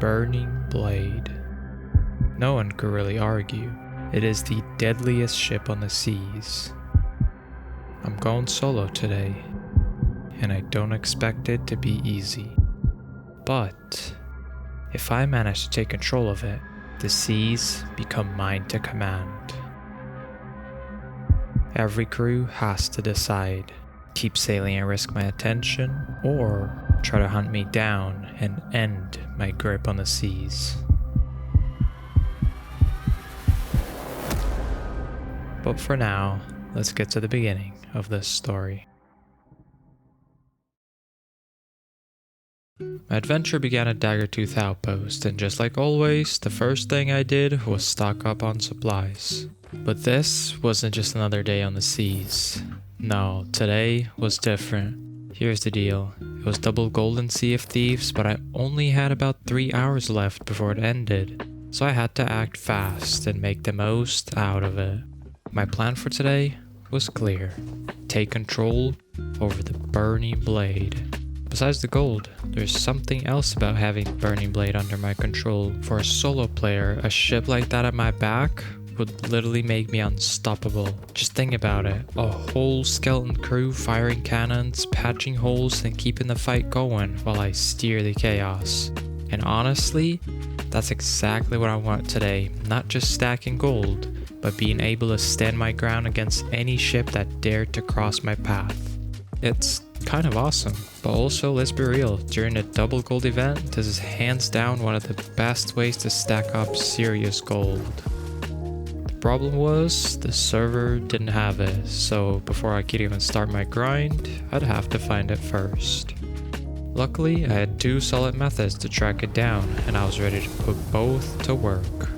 burning blade. No one could really argue. It is the deadliest ship on the seas. I'm going solo today, and I don't expect it to be easy. But if I manage to take control of it, the seas become mine to command. Every crew has to decide, keep sailing and risk my attention, or try to hunt me down and end my grip on the seas. But for now, let's get to the beginning of this story. My adventure began at Daggertooth Outpost, and just like always, the first thing I did was stock up on supplies. But this wasn't just another day on the seas. No, today was different. Here's the deal. It was double golden Sea of Thieves, but I only had about 3 hours left before it ended. So I had to act fast and make the most out of it. My plan for today was clear. Take control over the burning blade. Besides the gold, there's something else about having burning blade under my control. For a solo player, a ship like that at my back would literally make me unstoppable. Just think about it. A whole skeleton crew firing cannons, patching holes, and keeping the fight going while I steer the chaos. And honestly, that's exactly what I want today. Not just stacking gold, but being able to stand my ground against any ship that dared to cross my path. It's kind of awesome. But also, let's be real, during a double gold event, this is hands down one of the best ways to stack up serious gold. Problem was, the server didn't have it, so before I could even start my grind, I'd have to find it first. Luckily, I had 2 solid methods to track it down, and I was ready to put both to work.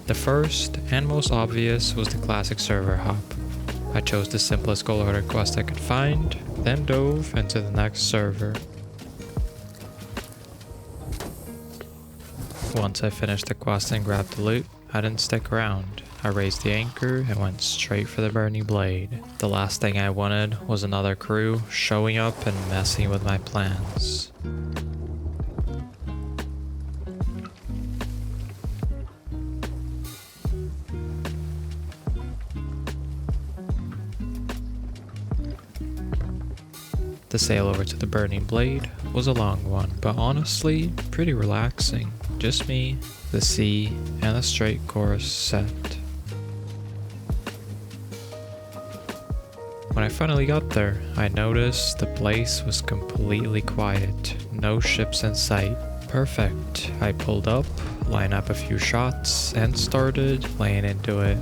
The first, and most obvious, was the classic server hop. I chose the simplest gold order quest I could find, then dove into the next server. Once I finished the quest and grabbed the loot, I didn't stick around. I raised the anchor and went straight for the burning blade. The last thing I wanted was another crew showing up and messing with my plans. The sail over to the burning blade was a long one, but honestly, pretty relaxing. Just me, the sea, and a straight course set. When I finally got there, I noticed the place was completely quiet, no ships in sight. Perfect. I pulled up, lined up a few shots, and started laying into it.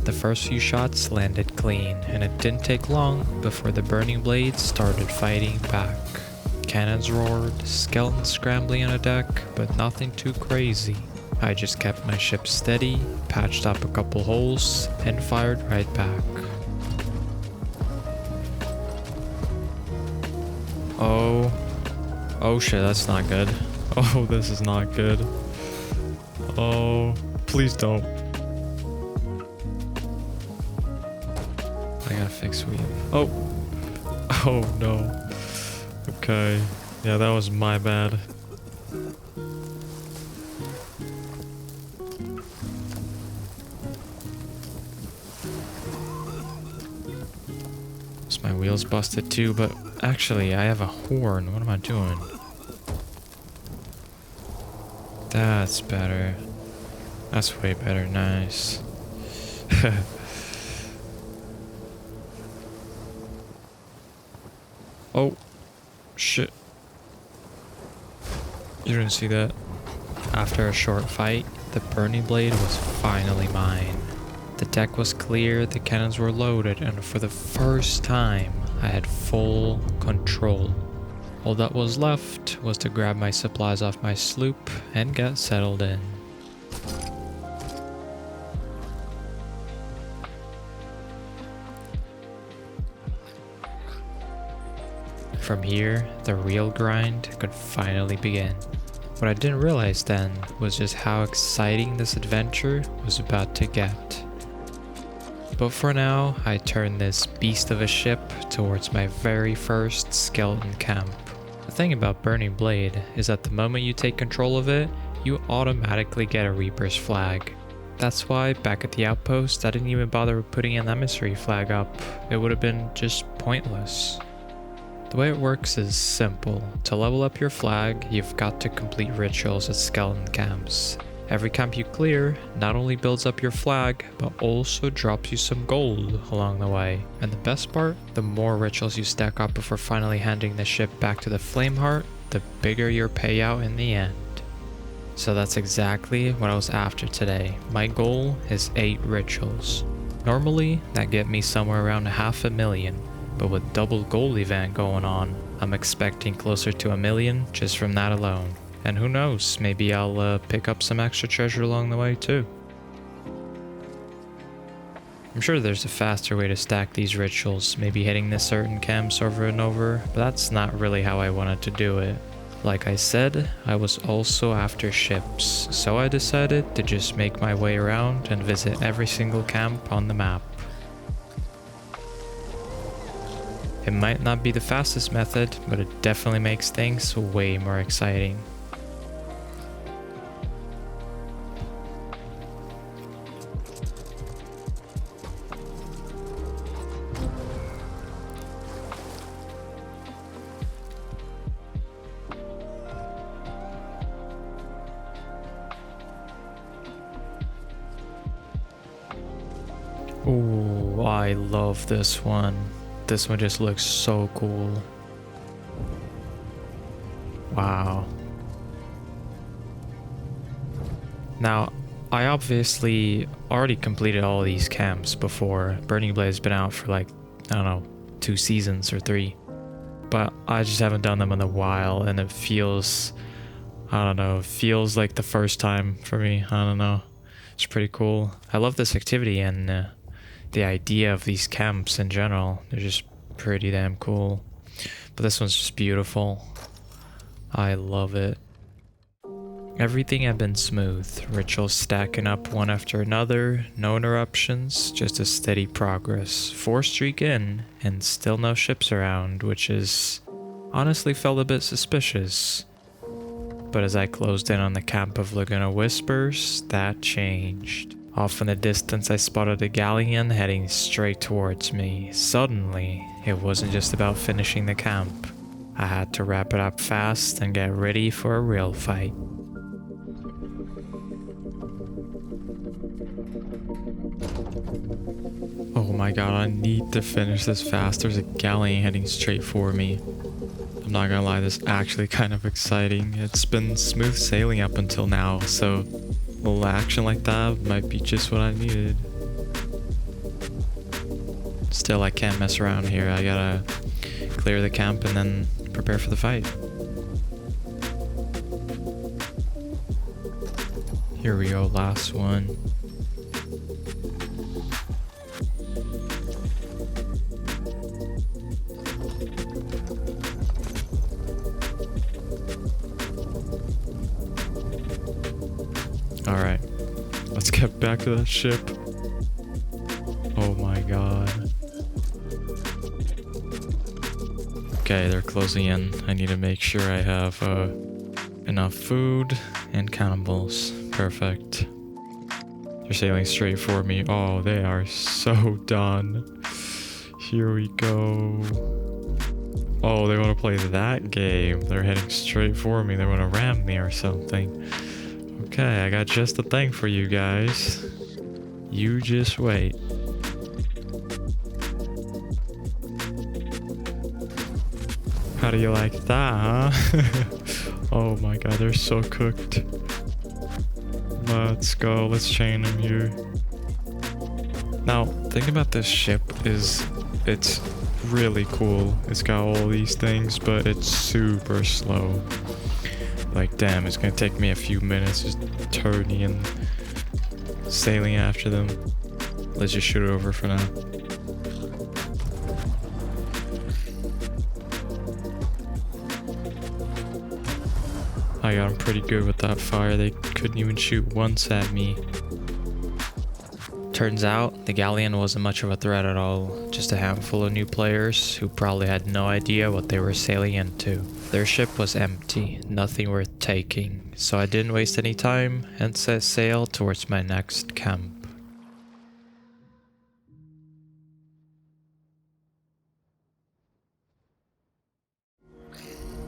The first few shots landed clean, and it didn't take long before the burning blades started fighting back. Cannons roared, skeletons scrambling on a deck, but nothing too crazy. I just kept my ship steady, patched up a couple holes, and fired right back. Oh shit, that's not good. Oh, this is not good. Oh, please don't. I gotta fix weed. Oh no. Okay, yeah, that was my bad. My wheel's busted too, but actually I have a horn. What am I doing? That's better. That's way better. Nice. Oh, shit. You didn't see that? After a short fight, the burning blade was finally mine. The deck was clear, the cannons were loaded, and for the first time, I had full control. All that was left was to grab my supplies off my sloop and get settled in. From here, the real grind could finally begin. What I didn't realize then was just how exciting this adventure was about to get. But for now, I turn this beast of a ship towards my very first skeleton camp. thing about Burning Blade is that the moment you take control of it, you automatically get a Reaper's flag. That's why back at the outpost I didn't even bother putting an emissary flag up. It would have been just pointless. The way it works is simple. To level up your flag, you've got to complete rituals at skeleton camps. Every camp you clear not only builds up your flag, but also drops you some gold along the way. And the best part, the more rituals you stack up before finally handing the ship back to the Flameheart, the bigger your payout in the end. So that's exactly what I was after today. My goal is 8 rituals. Normally, that get me somewhere around 500,000, but with double gold event going on, I'm expecting closer to 1 million just from that alone. And who knows, maybe I'll pick up some extra treasure along the way too. I'm sure there's a faster way to stack these rituals, maybe hitting the certain camps over and over, but that's not really how I wanted to do it. Like I said, I was also after ships, so I decided to just make my way around and visit every single camp on the map. It might not be the fastest method, but it definitely makes things way more exciting. Ooh, I love this one. This one just looks so cool. Wow. Now, I obviously already completed all these camps before. Burning Blade has been out for like, I don't know, 2 seasons or 3. But I just haven't done them in a while, and it feels, I don't know, it feels like the first time for me. I don't know. It's pretty cool. I love this activity and the idea of these camps in general. They're just pretty damn cool. But this one's just beautiful. I love it. Everything had been smooth. Rituals stacking up one after another. No interruptions, just a steady progress. 4 streak in, and still no ships around, which is honestly felt a bit suspicious. But as I closed in on the camp of Laguna Whispers, that changed. Off in the distance I spotted a galleon heading straight towards me. Suddenly, it wasn't just about finishing the camp. I had to wrap it up fast and get ready for a real fight. Oh my god, I need to finish this fast. There's a galleon heading straight for me. I'm not gonna lie, this is actually kind of exciting. It's been smooth sailing up until now, so a little action like that might be just what I needed. Still, I can't mess around here. I gotta clear the camp and then prepare for the fight. Here we go, last one. Alright, let's get back to that ship. Oh my god. Okay, they're closing in. I need to make sure I have enough food and cannibals. Perfect. They're sailing straight for me. Oh, they are so done. Here we go. Oh, they want to play that game. They're heading straight for me. They want to ram me or something. Okay, I got just the thing for you guys. You just wait. How do you like that, huh? Oh my god, they're so cooked. Let's go, let's chain them here. Now, the thing about this ship is it's really cool. It's got all these things, but it's super slow. Like, damn, it's gonna take me a few minutes just turning and sailing after them. Let's just shoot it over for now. I got them pretty good with that fire. They couldn't even shoot once at me. Turns out, the galleon wasn't much of a threat at all, just a handful of new players who probably had no idea what they were sailing into. Their ship was empty, nothing worth taking, so I didn't waste any time and set sail towards my next camp.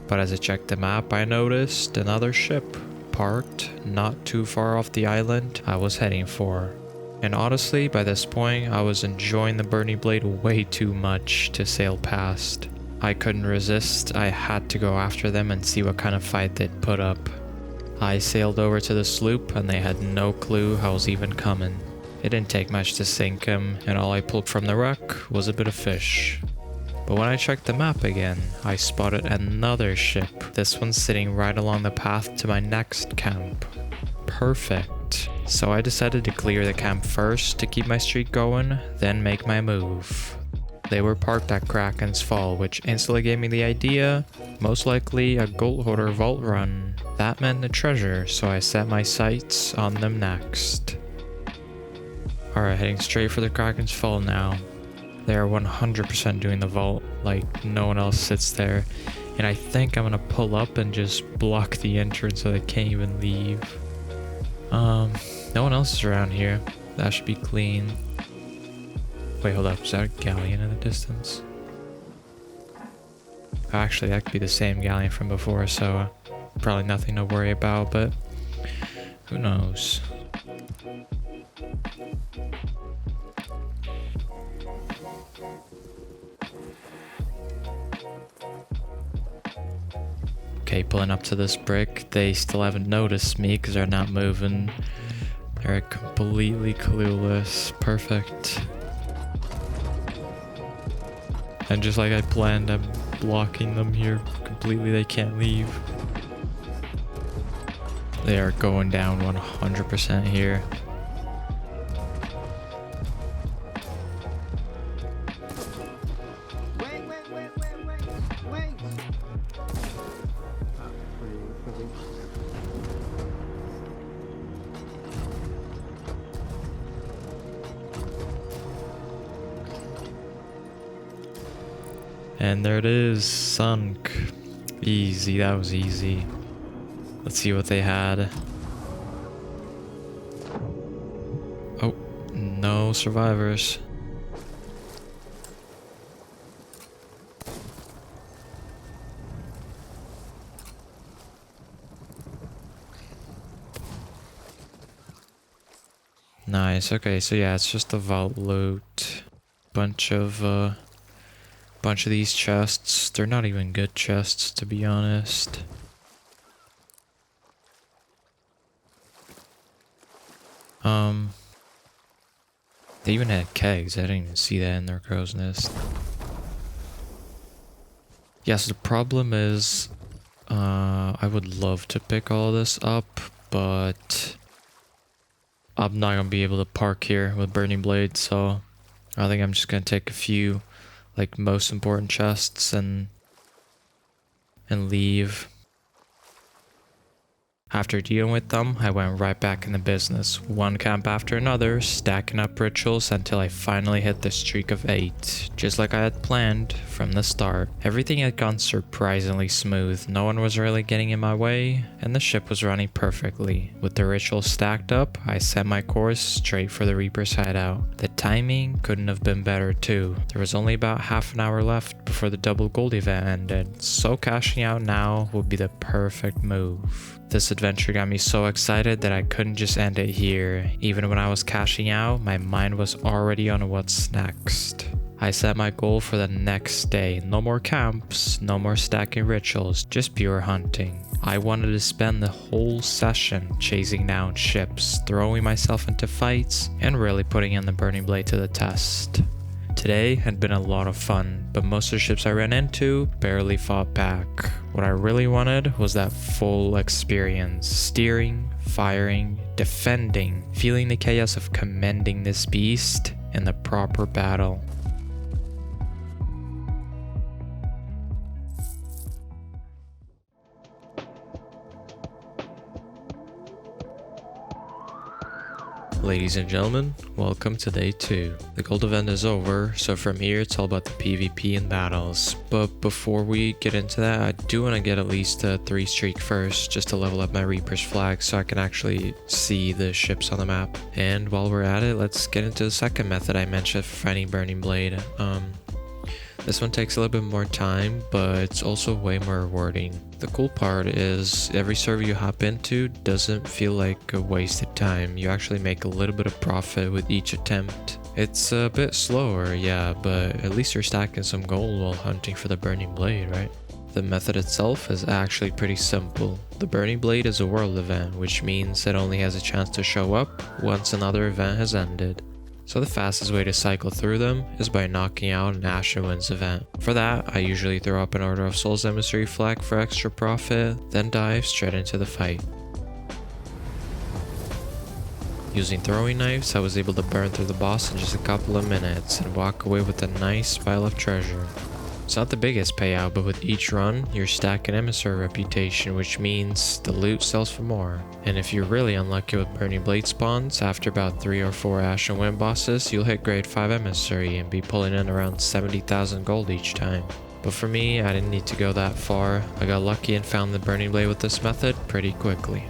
But as I checked the map, I noticed another ship parked not too far off the island I was heading for. And honestly, by this point, I was enjoying the Burning Blade way too much to sail past. I couldn't resist, I had to go after them and see what kind of fight they'd put up. I sailed over to the sloop and they had no clue I was even coming. It didn't take much to sink him, and all I pulled from the wreck was a bit of fish. But when I checked the map again, I spotted another ship. This one sitting right along the path to my next camp. Perfect. So I decided to clear the camp first to keep my streak going, then make my move. They were parked at Kraken's Fall, which instantly gave me the idea, most likely a gold hoarder vault run. That meant the treasure, so I set my sights on them next. Alright, heading straight for the Kraken's Fall now. They are 100% doing the vault, like no one else sits there. And I think I'm gonna pull up and just block the entrance so they can't even leave. No one else is around here. That should be clean. Wait, hold up. Is that a galleon in the distance? Actually, that could be the same galleon from before, so probably nothing to worry about, but who knows? Okay, pulling up to this brick. They still haven't noticed me because they're not moving. They're completely clueless. Perfect. And just like I planned, I'm blocking them here completely. They can't leave. They are going down 100% here. Wait. And there it is, sunk. Easy, that was easy. Let's see what they had. Oh, no survivors. Nice, okay, so yeah, it's just a vault loot. Bunch of these chests. They're not even good chests, to be honest. They even had kegs. I didn't even see that in their crow's nest. Yes, the problem is, I would love to pick all this up, but I'm not gonna be able to park here with Burning Blade, so I think I'm just gonna take a few, like, most important chests and leave. After dealing with them, I went right back into business, one camp after another, stacking up rituals until I finally hit the streak of 8, just like I had planned from the start. Everything had gone surprisingly smooth, no one was really getting in my way, and the ship was running perfectly. With the rituals stacked up, I set my course straight for the Reaper's hideout. The timing couldn't have been better too. There was only about half an hour left before the double gold event ended, so cashing out now would be the perfect move. This adventure got me so excited that I couldn't just end it here. Even when I was cashing out, my mind was already on what's next. I set my goal for the next day. No more camps, no more stacking rituals, just pure hunting. I wanted to spend the whole session chasing down ships, throwing myself into fights, and really putting in the Burning Blade to the test. Today had been a lot of fun, but most of the ships I ran into barely fought back. What I really wanted was that full experience, steering, firing, defending, feeling the chaos of commending this beast in the proper battle. Ladies and gentlemen, welcome to day 2. The gold event is over, so from here it's all about the PvP and battles. But before we get into that, I do want to get at least a 3 streak first, just to level up my Reaper's flag so I can actually see the ships on the map. And while we're at it, let's get into the second method I mentioned for finding Burning Blade. This one takes a little bit more time, but it's also way more rewarding. The cool part is every server you hop into doesn't feel like a wasted time. You actually make a little bit of profit with each attempt. It's a bit slower, yeah, but at least you're stacking some gold while hunting for the Burning Blade, right? The method itself is actually pretty simple. The Burning Blade is a world event, which means it only has a chance to show up once another event has ended. So the fastest way to cycle through them is by knocking out an Ashen Winds event. For that, I usually throw up an Order of Souls Emissary flag for extra profit, then dive straight into the fight. Using throwing knives, I was able to burn through the boss in just a couple of minutes and walk away with a nice pile of treasure. It's not the biggest payout, but with each run, you're stacking emissary reputation, which means the loot sells for more. And if you're really unlucky with Burning Blade spawns, after about 3 or 4 Ashen Wind bosses, you'll hit grade 5 emissary and be pulling in around 70,000 gold each time. But for me, I didn't need to go that far. I got lucky and found the Burning Blade with this method pretty quickly.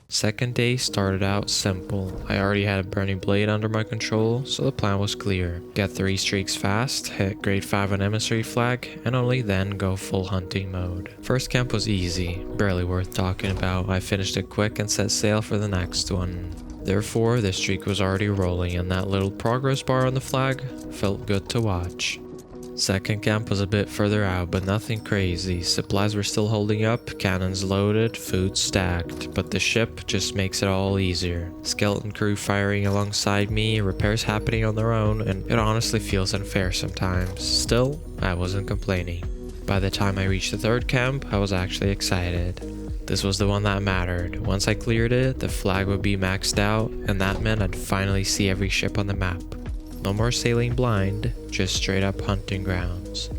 Second day started out simple. I already had a Burning Blade under my control, so the plan was clear. Get 3 streaks fast, hit grade 5 on emissary flag, and only then go full hunting mode. First camp was easy, barely worth talking about. I finished it quick and set sail for the next one. Therefore, the streak was already rolling, and that little progress bar on the flag felt good to watch. Second camp was a bit further out, but nothing crazy. Supplies were still holding up, cannons loaded, food stacked, but the ship just makes it all easier. Skeleton crew firing alongside me, repairs happening on their own, and it honestly feels unfair sometimes. Still, I wasn't complaining. By the time I reached the third camp, I was actually excited. This was the one that mattered. Once I cleared it, the flag would be maxed out, and that meant I'd finally see every ship on the map. No more sailing blind, just straight up hunting grounds.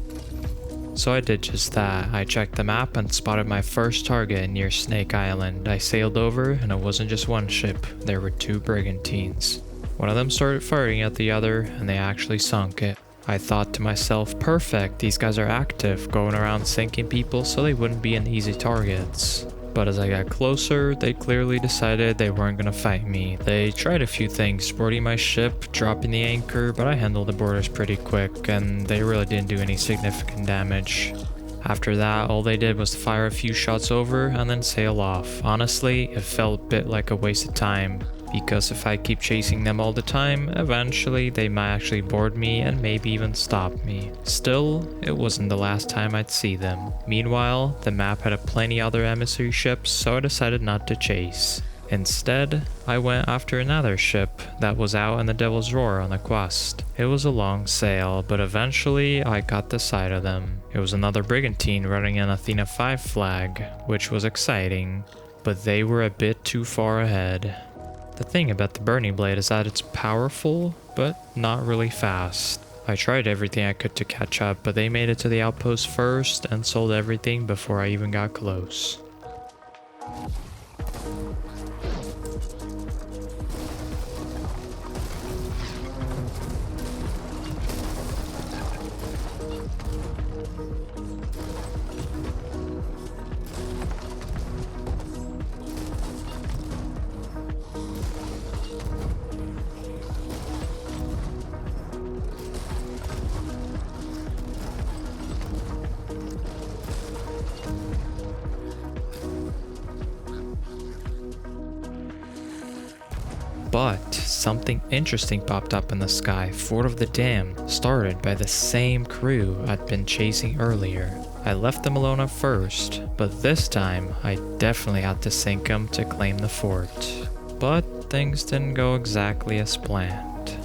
So I did just that. I checked the map and spotted my first target near Snake Island. I sailed over and it wasn't just one ship, there were 2 brigantines. One of them started firing at the other and they actually sunk it. I thought to myself, perfect, these guys are active, going around sinking people so they wouldn't be an easy targets. But as I got closer, they clearly decided they weren't gonna fight me. They tried a few things, boarding my ship, dropping the anchor, but I handled the boarders pretty quick, and they really didn't do any significant damage. After that, all they did was fire a few shots over and then sail off. Honestly, it felt a bit like a waste of time, because if I keep chasing them all the time, eventually they might actually board me and maybe even stop me. Still, it wasn't the last time I'd see them. Meanwhile, the map had plenty other emissary ships, so I decided not to chase. Instead, I went after another ship that was out in the Devil's Roar on a quest. It was a long sail, but eventually I got the sight of them. It was another brigantine running an Athena 5 flag, which was exciting, but they were a bit too far ahead. The thing about the Burning Blade is that it's powerful, but not really fast. I tried everything I could to catch up, but they made it to the outpost first and sold everything before I even got close. But something interesting popped up in the sky. Fort of the Damned, started by the same crew I'd been chasing earlier. I left them alone at first, but this time I definitely had to sink them to claim the fort. But things didn't go exactly as planned.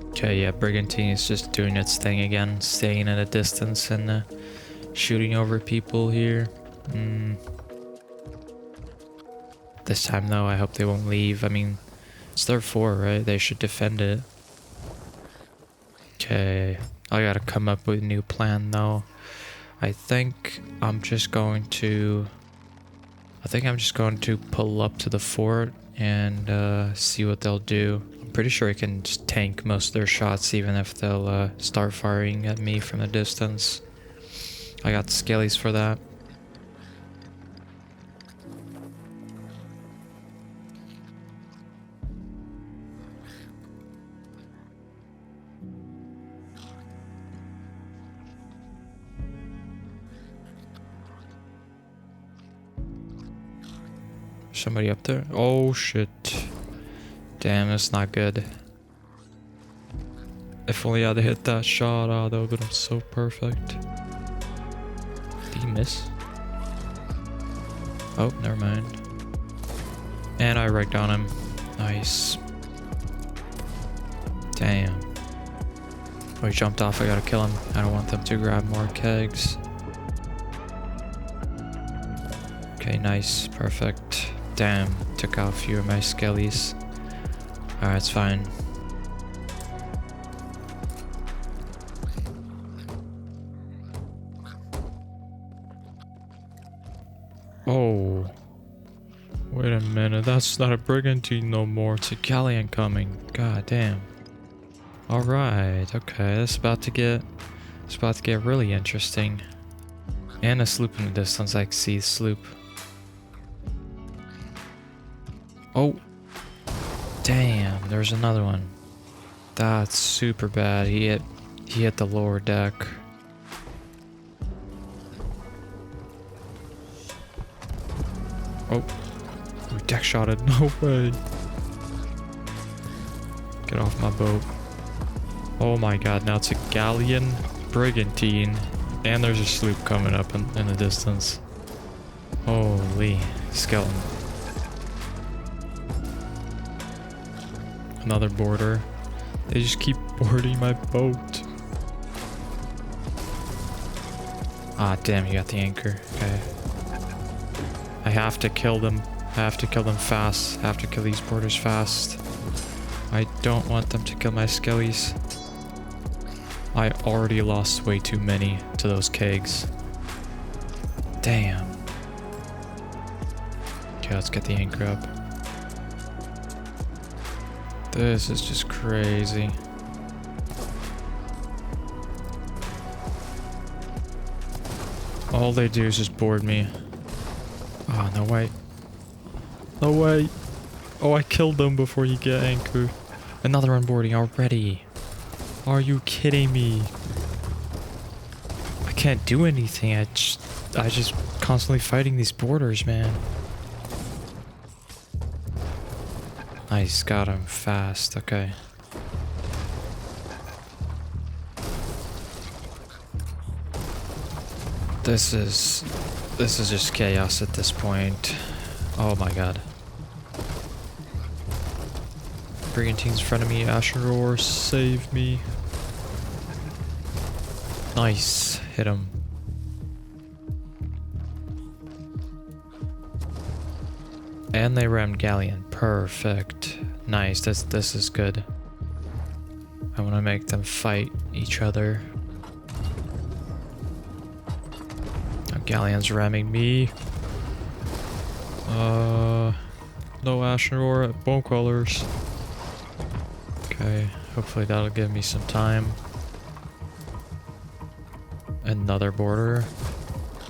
Okay, yeah, Brigantine is just doing its thing again, staying at a distance and shooting over people here. This time though, I hope they won't leave. I mean, it's their fort, right? They should defend it. Okay, I gotta come up with a new plan though. I think I'm just going to pull up to the fort and see what they'll do. I'm pretty sure I can just tank most of their shots even if they'll start firing at me from a distance. I got skellies for that. Somebody up there? Oh shit. Damn, that's not good. If only I'd hit that shot, that would have been so perfect. Did he miss? Oh, never mind. And I wrecked on him. Nice. Damn. Oh, he jumped off. I gotta kill him. I don't want them to grab more kegs. Okay, nice. Perfect. Damn. Took out a few of my skellies. Alright, it's fine. Oh. Wait a minute. That's not a brigantine no more. It's a galleon coming. God damn. Alright. Okay. It's about to get really interesting. And a sloop in the distance. I can see the sloop. Oh. Damn, there's another one. That's super bad. He hit the lower deck. Oh. We deck shotted. No way. Get off my boat. Oh my god, now it's a galleon brigantine. And there's a sloop coming up in the distance. Holy skeleton. Another boarder. They just keep boarding my boat. Ah, damn, you got the anchor. Okay. I have to kill them. I have to kill them fast. I have to kill these boarders fast. I don't want them to kill my skellies. I already lost way too many to those kegs. Damn. Okay, let's get the anchor up. This is just crazy. All they do is just board me. Oh, no way. No way. Oh, I killed them before you get anchored. Another unboarding already. Are you kidding me? I can't do anything. I just constantly fighting these boarders, man. Nice, got him fast. Okay. This is just chaos at this point. Oh my god. Brigantine's in front of me. Asher, save me. Nice. Hit him. And they rammed galleon. Perfect. Nice. This is good. I want to make them fight each other. Galleon's ramming me. No Asher at bone crawlers. Okay, hopefully that'll give me some time. Another border.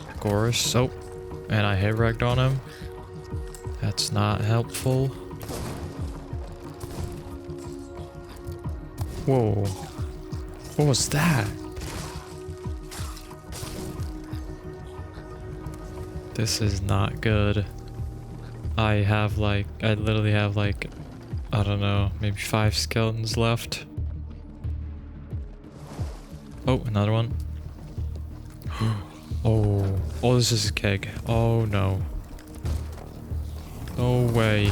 Of course. Oh, and I hit wrecked on him. That's not helpful. Whoa. What was that? This is not good. I literally have like, I don't know, maybe 5 skeletons left. Oh, another one. Oh, this is a keg. Oh no. No way.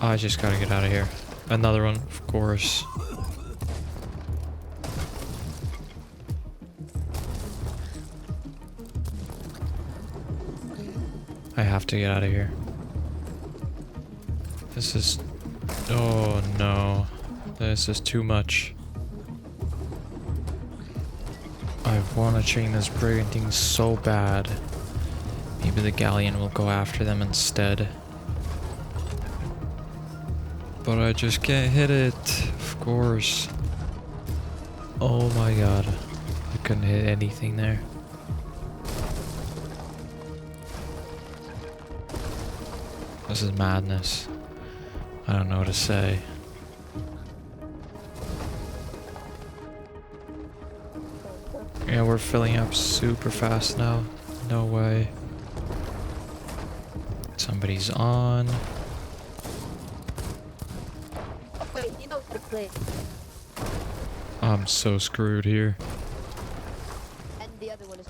I just gotta get out of here. Another one, of course. I have to get out of here. This is... Oh no. This is too much. I want to chain this brigantine so bad. Maybe the galleon will go after them instead. But I just can't hit it, of course. Oh my god. I couldn't hit anything there. This is madness. I don't know what to say. Yeah, we're filling up super fast now. No way. Somebody's on. Wait, you know the play. I'm so screwed here. And the other one is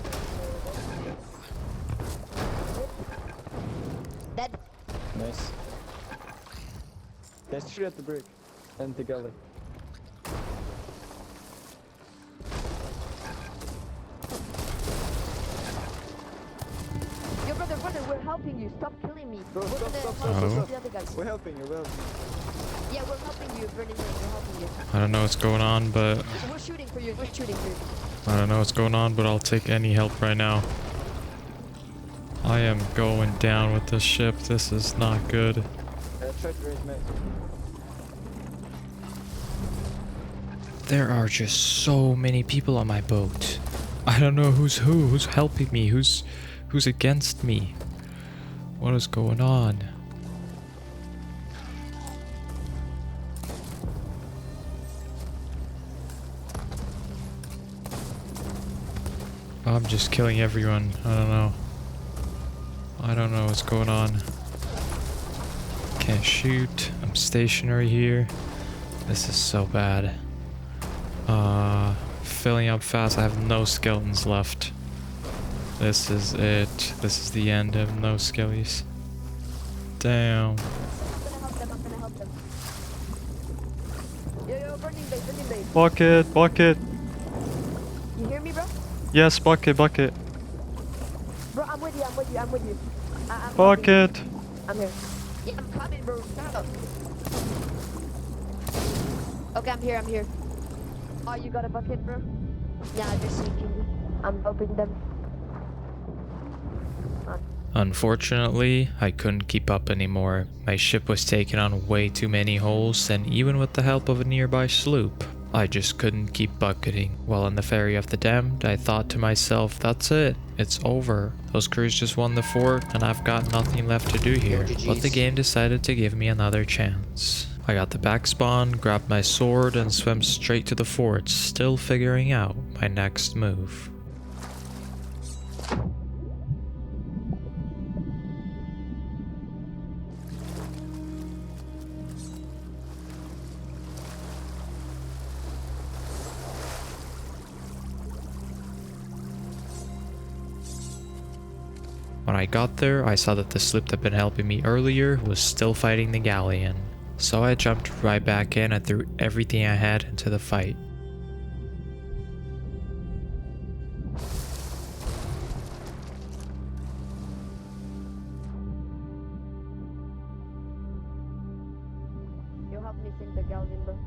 dead. Nice. There's 3 at the brick and the galley. Yo, brother, we're helping you. Stop killing me. Bro, We're stop, gonna stop, help stop, you stop. with the other guys. We're helping you, Yeah, we're helping you, Burning Man. We're helping you. I don't know what's going on, but We're shooting for you. We're shooting for you. I don't know what's going on, but I'll take any help right now. I am going down with this ship. This is not good. Try to raise max. There are just so many people on my boat. I don't know who's helping me, who's against me. What is going on? I'm just killing everyone. I don't know. I don't know what's going on. Can't shoot. I'm stationary here. This is so bad. Filling up fast. I have no skeletons left. This is it. This is the end. I have no skellies. Damn. I'm gonna help them. Yo, Burning Bay. Bucket, bucket. You hear me, bro? Yes, bucket, bucket. Bro, I'm with you. I'm with you. I'm Bucket. I'm here. Yeah, I'm coming, bro. Stop. Okay, I'm here. Oh, you got a bucket, bro? Yeah, just sinking. I'm helping them. Unfortunately, I couldn't keep up anymore. My ship was taking on way too many holes, and even with the help of a nearby sloop, I just couldn't keep bucketing. While on the Ferry of the Damned, I thought to myself, that's it. It's over. Those crews just won the fort, and I've got nothing left to do here. But the game decided to give me another chance. I got the back spawn, grabbed my sword, and swam straight to the fort, still figuring out my next move. When I got there, I saw that the sloop that had been helping me earlier was still fighting the galleon. So I jumped right back in and threw everything I had into the fight. You help me sink the galleon, bro.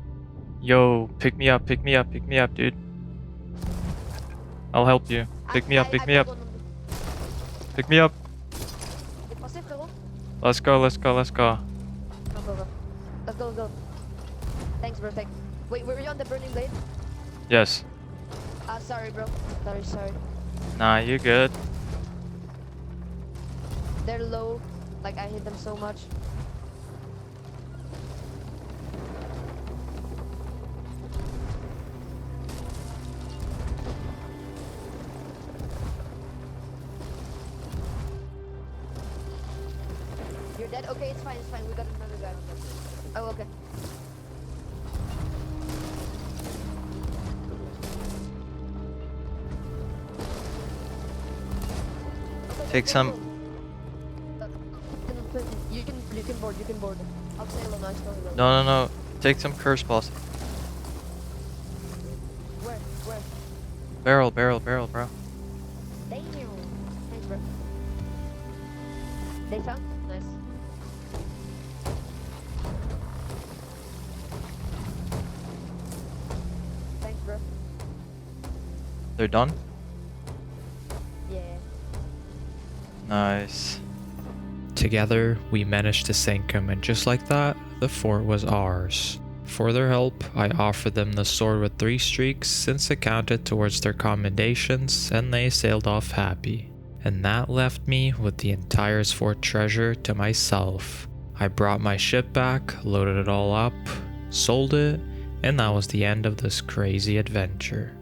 Yo, pick me up, dude. I'll help you. Pick me up. Pick me up. Let's go. Go. Let's go. Thanks, bro. Thanks. Wait, were you on the burning blade? Yes. Sorry, bro. Sorry. Nah, you good. They're low. Like, I hit them so much. You're dead? Okay, it's fine. We got another guy. Oh, okay. Take some. You can board. I'll sail on ice. No. Take some curse balls. Where? Barrel, bro. Thank you. Thanks, bro. They found? Nice. They're done? Yeah. Nice. Together, we managed to sink him, and just like that, the fort was ours. For their help, I offered them the sword with 3 streaks since it counted towards their commendations, and they sailed off happy. And that left me with the entire fort treasure to myself. I brought my ship back, loaded it all up, sold it, and that was the end of this crazy adventure.